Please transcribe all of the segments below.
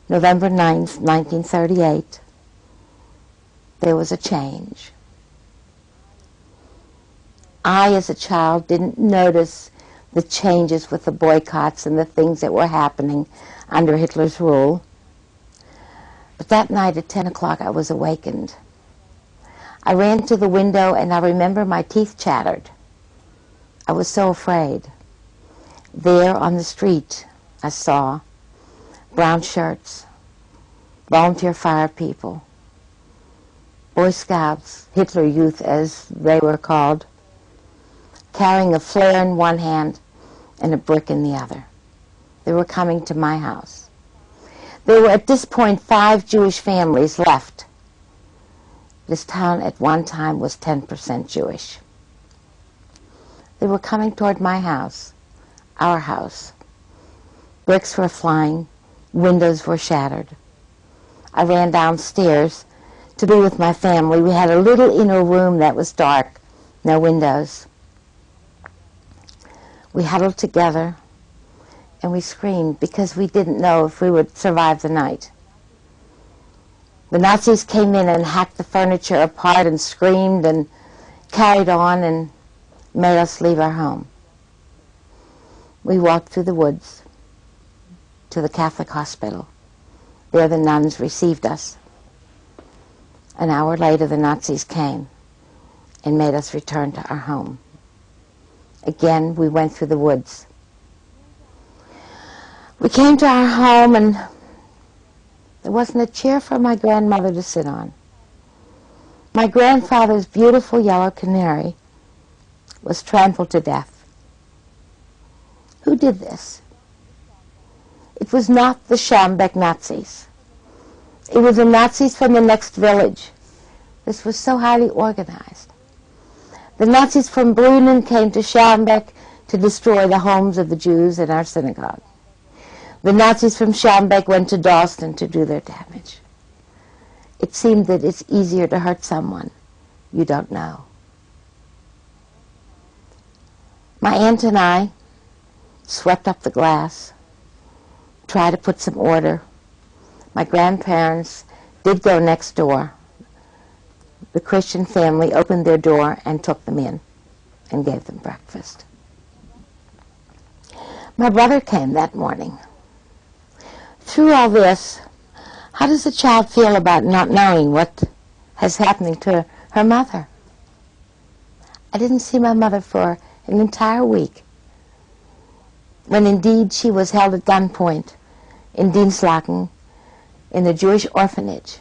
November 9th, 1938, there was a change. I, as a child, didn't notice the changes with the boycotts and the things that were happening under Hitler's rule. But that night at 10 o'clock, I was awakened. I ran to the window, and I remember my teeth chattered. I was so afraid. There on the street, I saw brown shirts, volunteer fire people, Boy Scouts, Hitler Youth as they were called, carrying a flare in one hand and a brick in the other. They were coming to my house. There were at this point 5 Jewish families left. This town at one time was 10% Jewish. They were coming toward my house, our house. Bricks were flying, windows were shattered. I ran downstairs to be with my family. We had a little inner room that was dark, no windows. We huddled together and we screamed because we didn't know if we would survive the night. The Nazis came in and hacked the furniture apart and screamed and carried on and made us leave our home. We walked through the woods to the Catholic hospital. There the nuns received us. An hour later the Nazis came and made us return to our home. Again, we went through the woods. We came to our home and there wasn't a chair for my grandmother to sit on. My grandfather's beautiful yellow canary was trampled to death. Who did this? It was not the Schaumbeck Nazis. It was the Nazis from the next village. This was so highly organized. The Nazis from Brunnen came to Schaumbeck to destroy the homes of the Jews in our synagogue. The Nazis from Schaumbeck went to Dalston to do their damage. It seemed that it's easier to hurt someone you don't know. My aunt and I swept up the glass, tried to put some order. My grandparents did go next door. The Christian family opened their door and took them in and gave them breakfast. My brother came that morning. Through all this, how does a child feel about not knowing what is happening to her mother? I didn't see my mother for an entire week, when indeed she was held at gunpoint in Dienstlaken in the Jewish orphanage.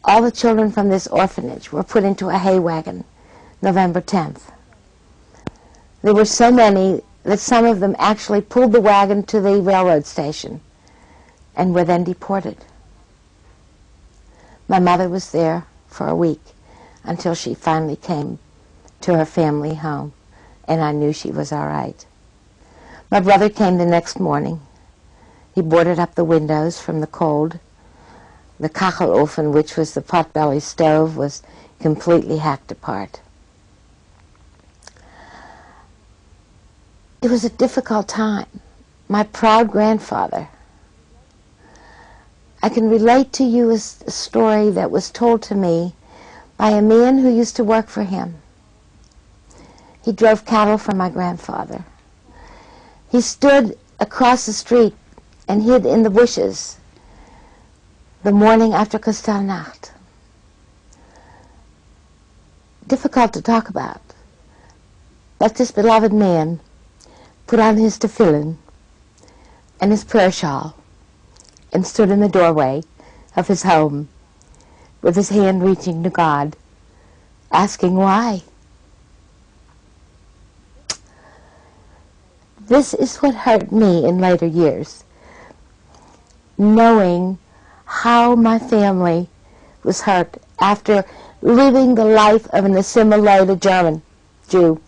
All the children from this orphanage were put into a hay wagon November 10th. There were so many that some of them actually pulled the wagon to the railroad station and were then deported. My mother was there for a week until she finally came to her family home, and I knew she was all right. My brother came the next morning. He boarded up the windows from the cold. The Kachelofen, which was the potbelly stove, was completely hacked apart. It was a difficult time. My proud grandfather. I can relate to you a story that was told to me by a man who used to work for him. He drove cattle for my grandfather. He stood across the street and hid in the bushes the morning after Kristallnacht. Difficult to talk about. But this beloved man put on his tefillin and his prayer shawl and stood in the doorway of his home with his hand reaching to God, asking why. This is what hurt me in later years, knowing how my family was hurt after living the life of an assimilated German Jew